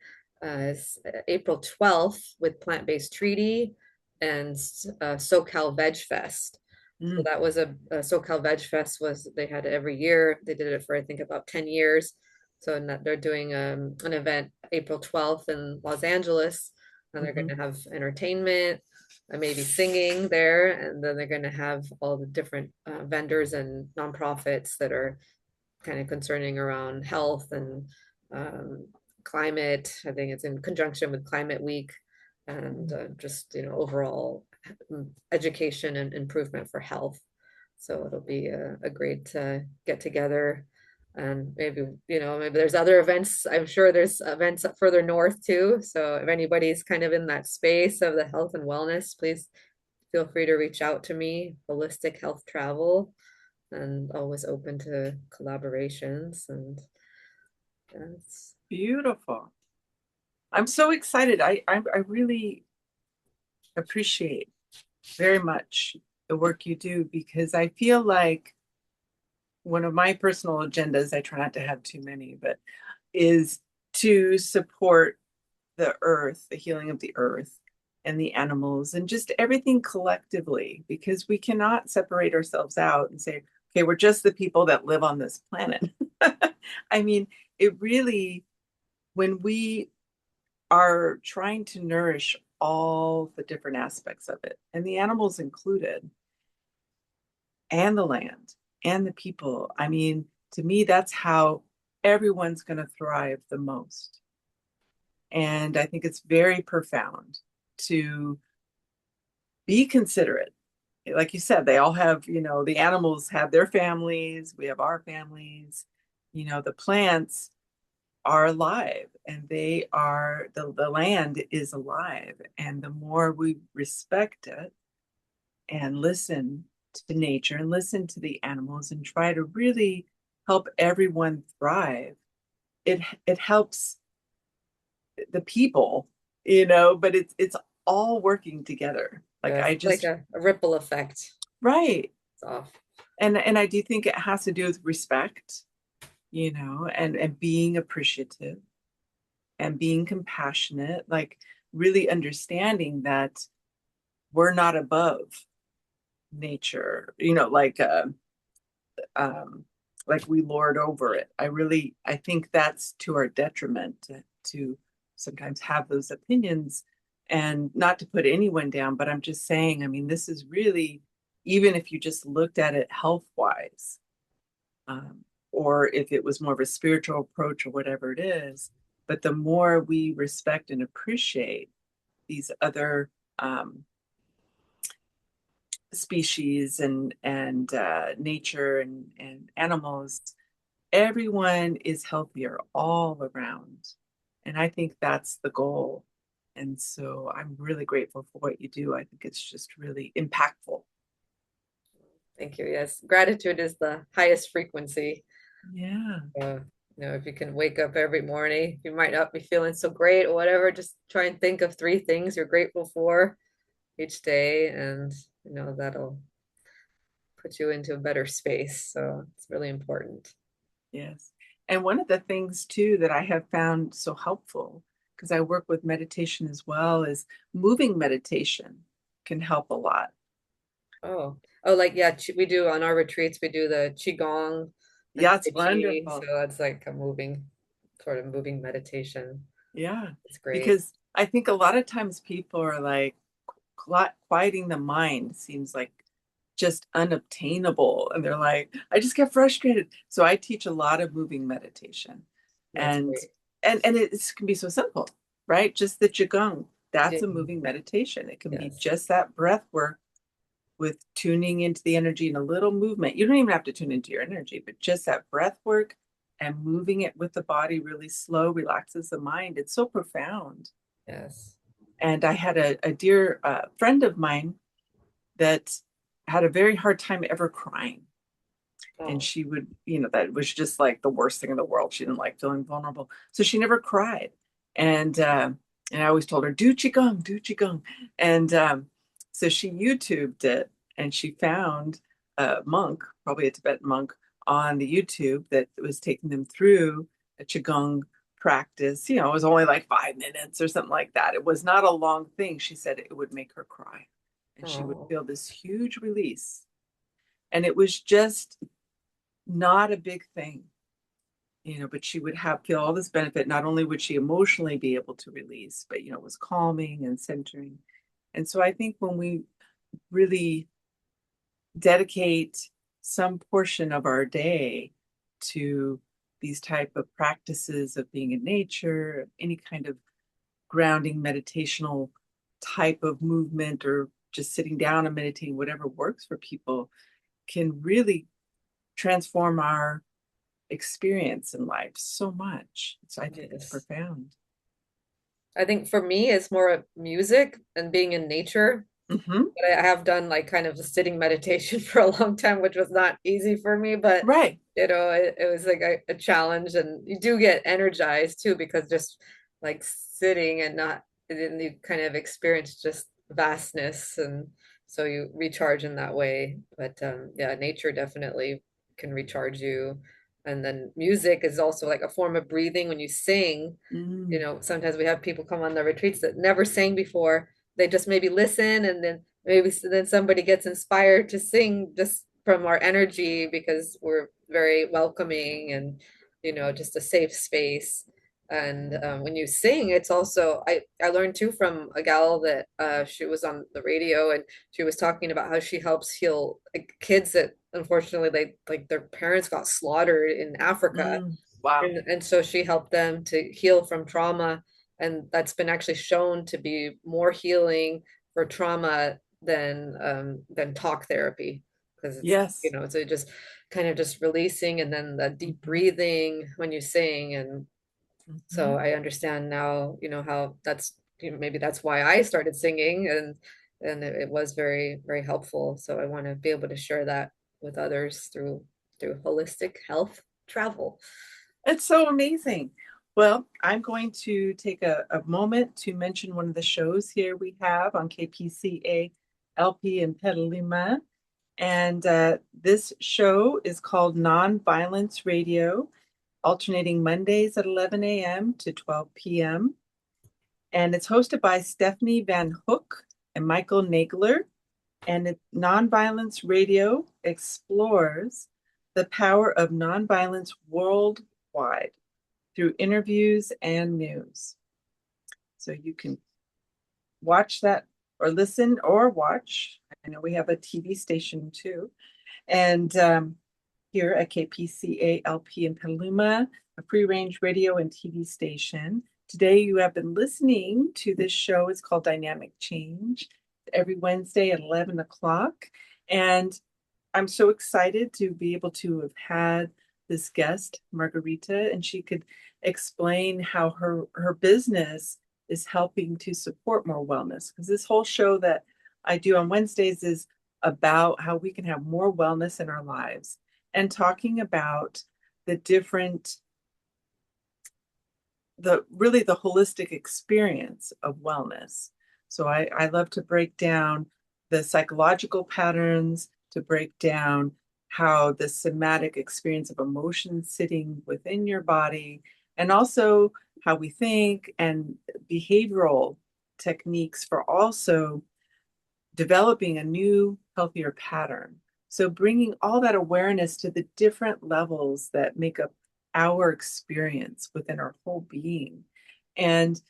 is April 12th with Plant-Based Treaty and SoCal Veg Fest. So that was a SoCal Veg Fest, was they had it every year. They did it for I think about 10 years. So they're doing an event April 12th in Los Angeles, and they're going to have entertainment, maybe singing there, and then they're going to have all the different vendors and nonprofits that are kind of concerning around health and um, climate. I think it's in conjunction with Climate Week, and just overall education and improvement for health. So it'll be a great get together. And maybe there's other events. I'm sure there's events up further north too. So if anybody's kind of in that space of the health and wellness, please feel free to reach out to me. Holistic Health Travel, and always open to collaborations. And that's Beautiful. I'm so excited. I really appreciate very much the work you do, because I feel like one of my personal agendas, I try not to have too many, but is to support the earth, the healing of the earth and the animals and just everything collectively, because we cannot separate ourselves out and say, okay, we're just the people that live on this planet. I mean, it really when we are trying to nourish all the different aspects of it, and the animals included, and the land and the people, I mean, to me, that's how everyone's going to thrive the most. And I think it's very profound to be considerate. Like you said, they all have, the animals have their families, we have our families, the plants are alive and the land is alive. And the more we respect it and listen to nature and listen to the animals and try to really help everyone thrive, it helps the people, but it's all working together. Like Yes, I it's like just a ripple effect. right. It's off. And I do think it has to do with respect, and being appreciative and being compassionate, like really understanding that we're not above nature, um, like we lord over it. I think that's to our detriment to sometimes have those opinions, and not to put anyone down, but I'm just saying, I mean, this is really, even if you just looked at it health wise, um, or if it was more of a spiritual approach or whatever it is, but the more we respect and appreciate these other um, species and nature and animals, everyone is healthier all around. And I think that's the goal. And so I'm really grateful for what you do. I think it's just really impactful. Thank you. Yes, gratitude is the highest frequency. Yeah. Uh, if you can wake up every morning, you might not be feeling so great or whatever, just try and think of three things you're grateful for each day, and that'll put you into a better space. So it's really important. Yes. And one of the things too that I have found so helpful, because I work with meditation as well, is moving meditation can help a lot. Oh, like yeah, we do on our retreats, we do the qigong and Yeah, it's tai chi. So wonderful. it's like a sort of moving meditation. Yeah. It's great. Because I think a lot of times people are like, quieting the mind seems like just unobtainable. And they're like, I just get frustrated. So I teach a lot of moving meditation. That's And great. and it can be so simple, right? Just the Qigong. That's Yeah. a moving meditation. It can be Yes. just that breath work with tuning into the energy and a little movement. You don't even have to tune into your energy, but just that breath work and moving it with the body really slow relaxes the mind. It's so profound. Yes. And I had a dear friend of mine that had a very hard time ever crying. And Oh, she would, that was just like the worst thing in the world. She didn't like feeling vulnerable. So she never cried. And I always told her, do Qigong, do Qigong. And so she YouTubed it, and she found a monk, probably a Tibetan monk, on the YouTube that was taking them through a Qigong practice. It was only like 5 minutes or something like that. It was not a long thing. She said it would make her cry. And she would oh, feel this huge release. And it was just not a big thing, but she would have feel all this benefit. Not only would she emotionally be able to release, but it was calming and centering. And so I think when we really dedicate some portion of our day to these type of practices of being in nature, any kind of grounding meditational type of movement, or just sitting down and meditating, whatever works for people, can really transform our experience in life so much. So I think it's yes. profound. I think for me, it's more of music and being in nature. Hmm. But I have done like kind of a sitting meditation for a long time, which was not easy for me, but Right. it was like a challenge, and you do get energized too because just like sitting and not, then you kind of experience just vastness, and so you recharge in that way. But yeah, nature definitely can recharge you. And then music is also like a form of breathing when you sing. Mm. Sometimes we have people come on the retreats that never sang before. They just maybe listen, and then then somebody gets inspired to sing just from our energy because we're very welcoming and just a safe space. And when you sing, it's also I learned too from a gal that she was on the radio, and she was talking about how she helps heal like, kids that unfortunately they like their parents got slaughtered in Africa, Wow. and so she helped them to heal from trauma, and that's been actually shown to be more healing for trauma than talk therapy because it's Yes. it's just kind of just releasing and then the deep Mhm. breathing when you sing. And so Mhm. I understand now, how that's maybe that's why I started singing, and it was very, very helpful. So I want to be able to share that with others through holistic health travel. It's so amazing. Well, I'm going to take a moment to mention one of the shows here we have on KPCA LP in Petaluma. And this show is called Nonviolence Radio, alternating Mondays at 11 a.m. to 12 p.m. And it's hosted by Stephanie Van Hook and Michael Nagler. And Nonviolence Radio explores the power of nonviolence worldwide through interviews and news. So you can watch that or listen or watch. I know we have a TV station too. And here at KPCA LP in Petaluma, a free range radio and TV station. Today, you have been listening to this show. It's called Dynamic Change every Wednesday at 11 o'clock. And I'm so excited to be able to have had this guest, Margarita, and she could explain how her business is helping to support more wellness. Because this whole show that I do on Wednesdays is about how we can have more wellness in our lives and talking about the different the really the holistic experience of wellness. So I love to break down the psychological patterns, to break down how the somatic experience of emotion sitting within your body, and also how we think and behavioral techniques for also developing a new, healthier pattern. So, bringing all that awareness to the different levels that make up our experience within our whole being and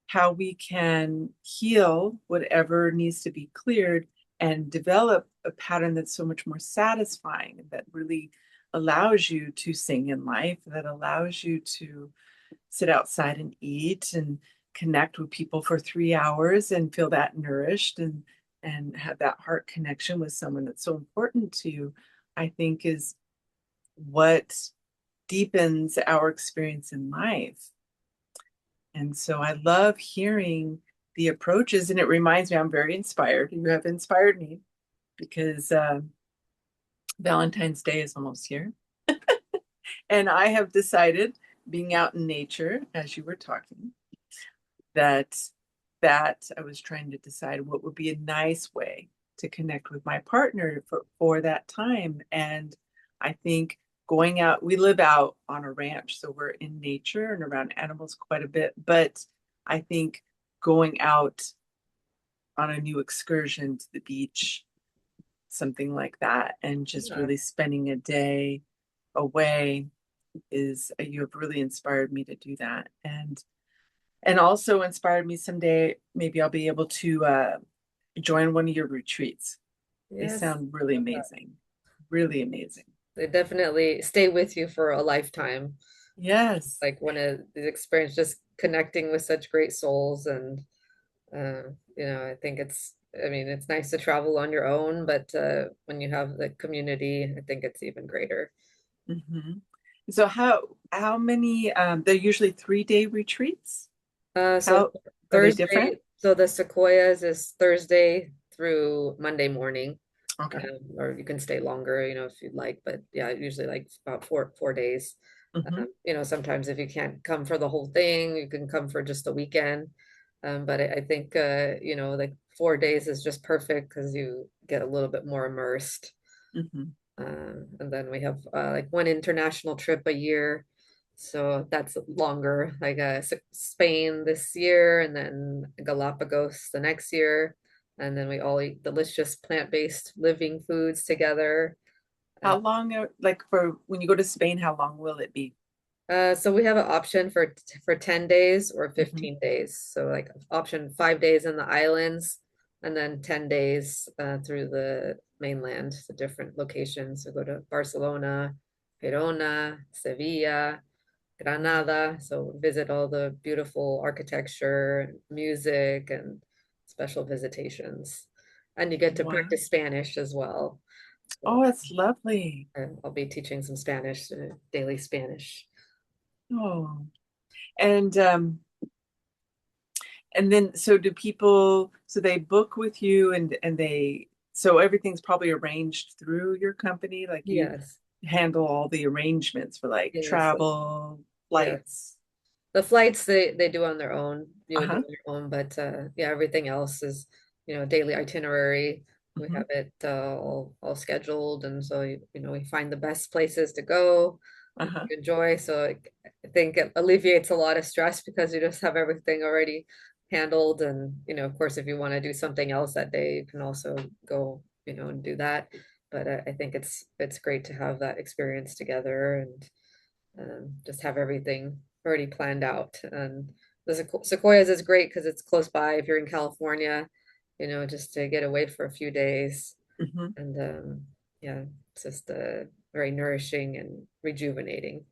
how we can heal whatever needs to be cleared and develop a pattern that's so much more satisfying, that really allows you to sing in life, that allows you to sit outside and eat and connect with people for 3 hours and feel that nourished and have that heart connection with someone that's so important to you, I think is what deepens our experience in life. And so I love hearing the approaches, and it reminds me I'm very inspired. You have inspired me because Valentine's Day is almost here. And I have decided, being out in nature, as you were talking, that I was trying to decide what would be a nice way to connect with my partner for that time. And I think going out, we live out on a ranch, so we're in nature and around animals quite a bit. But I think going out on a new excursion to the beach, something like that, and just Yeah. really spending a day away is you have really inspired me to do that. And also inspired me someday, maybe I'll be able to join one of your retreats. They Yes. sound really amazing, really amazing. They definitely stay with you for a lifetime. Yes. Like one of the experience, just connecting with such great souls. And I think I mean, it's nice to travel on your own, but when you have the community, I think it's even greater. Hmm. So how many they're usually 3-day retreats? So How are they different? Thursday, so the Sequoias is Thursday through Monday morning. Okay. Or you can stay longer, if you'd like, but yeah, usually like about four days. Hmm. Sometimes if you can't come for the whole thing, you can come for just the weekend. But I think like 4 days is just perfect because you get a little bit more immersed. Hmm. And then we have like one international trip a year. So that's longer, like Spain this year, and then Galapagos the next year. And then we all eat delicious plant-based living foods together. How long like for when you go to Spain, how long will it be? So we have an option for 10 days or Mhm. 15 days. So like option 5 days in the islands and then 10 days through the mainland, the different locations. So go to Barcelona, Girona, Sevilla, Granada. So visit all the beautiful architecture, music, and special visitations. And you get to Wow. practice Spanish as well. So Oh, it's lovely. I'll be teaching some Spanish, daily Spanish. Oh, and then so do people, so they book with you and they, so everything's probably arranged through your company, like you Yes, handle all the arrangements for like yes, travel, yeah. flights. The flights they do on their own. You would do Uh-huh. on your own, but yeah, everything else is, daily itinerary. We Hmm. have it all scheduled, and so we find the best places to go and Uh-huh. to enjoy. So I think it alleviates a lot of stress because you just have everything already handled. And of course, if you want to do something else that day, you can also go, and do that. But I think it's great to have that experience together and just have everything already planned out. And the Sequoias is great because it's close by if you're in California, just to get away for a few days. Hmm. And yeah, it's just very nourishing and rejuvenating.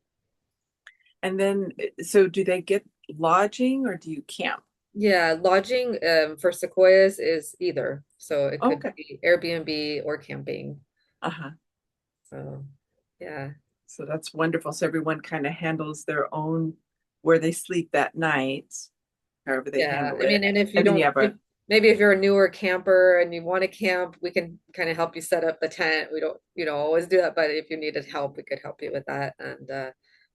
And then, so do they get lodging or do you camp? Yeah, lodging for Sequoias is either. So it could Okay. be Airbnb or camping. Uh-huh. So yeah. So that's wonderful. So everyone kind of handles their own where they sleep that night, however they Yeah, handle I mean, it. and if you And then you don't, have if a, maybe if you're a newer camper and you want to camp, we can kind of help you set up the tent. We don't, always do that, but if you needed help, we could help you with that. And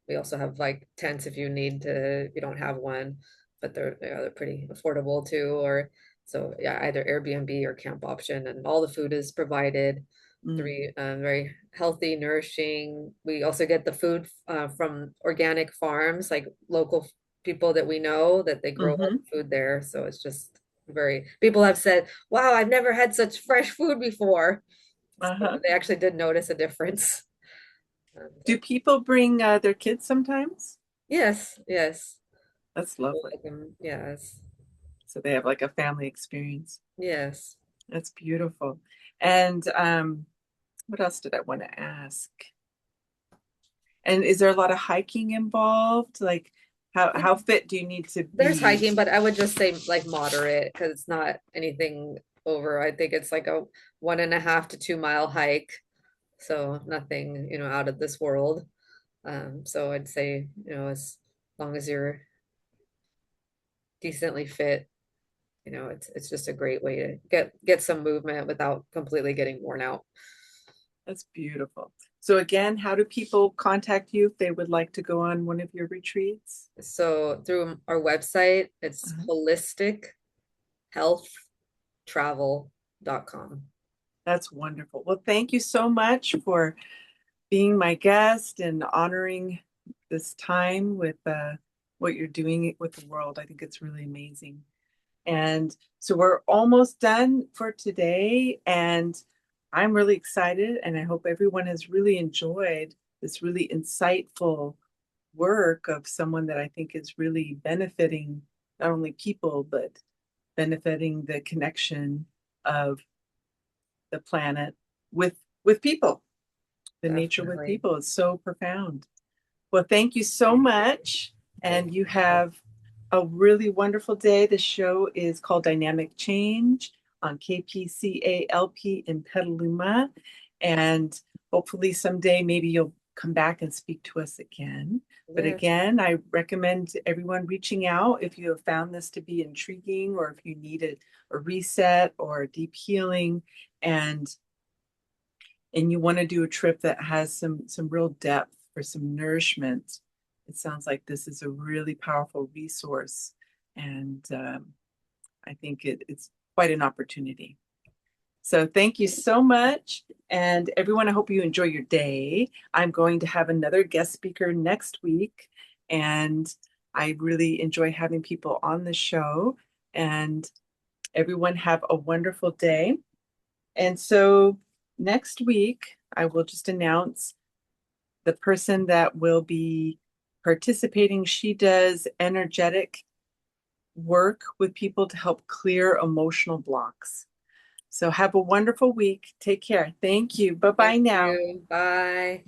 we also have like tents if you need to, if you don't have one, but they're pretty affordable too. Or so yeah, either Airbnb or camp option, and all the food is provided. mm, Three very healthy, nourishing. We also get the food from organic farms, like local people that we know that they grow all mm-hmm, the food there. So it's just very, people have said, wow, I've never had such fresh food before. So uh-huh. they actually did notice a difference. And, Do people bring their kids sometimes? yes, yes. That's lovely. Yes, So they have like a family experience. yes. That's beautiful. And what else did I want to ask? And is there a lot of hiking involved? Like how fit do you need to There's be? hiking, but I would just say like moderate because it's not anything over. I think it's like a 1.5 to 2 mile hike. So nothing, out of this world. So I'd say, as long as you're decently fit, it's just a great way to get some movement without completely getting worn out. That's beautiful. So again, how do people contact you if they would like to go on one of your retreats? So through our website, it's Uh-huh. holistichealthtravel.com. That's wonderful. Well, thank you so much for being my guest and honoring this time with what you're doing with the world. I think it's really amazing. And so we're almost done for today. And I'm really excited. And I hope everyone has really enjoyed this really insightful work of someone that I think is really benefiting not only people, but benefiting the connection of the planet with with people. The nature with Definitely. people is so profound. Well, thank you so much. Thank And you you. have a really wonderful day. The show is called Dynamic Change on KPCALP in Petaluma. And hopefully someday maybe you'll come back and speak to us again. But Yes, again, I recommend everyone reaching out if you have found this to be intriguing or if you needed a reset or a deep healing. And you want to do a trip that has some real depth for some nourishment, it sounds like this is a really powerful resource, and I think it's quite an opportunity. So thank you so much, and everyone. I hope you enjoy your day. I'm going to have another guest speaker next week, and I really enjoy having people on the show. And everyone have a wonderful day. And so next week, I will just announce the person that will be participating. She does energetic work with people to help clear emotional blocks. So have a wonderful week. Take care. Thank you. Bye-bye Thank now. you. Bye.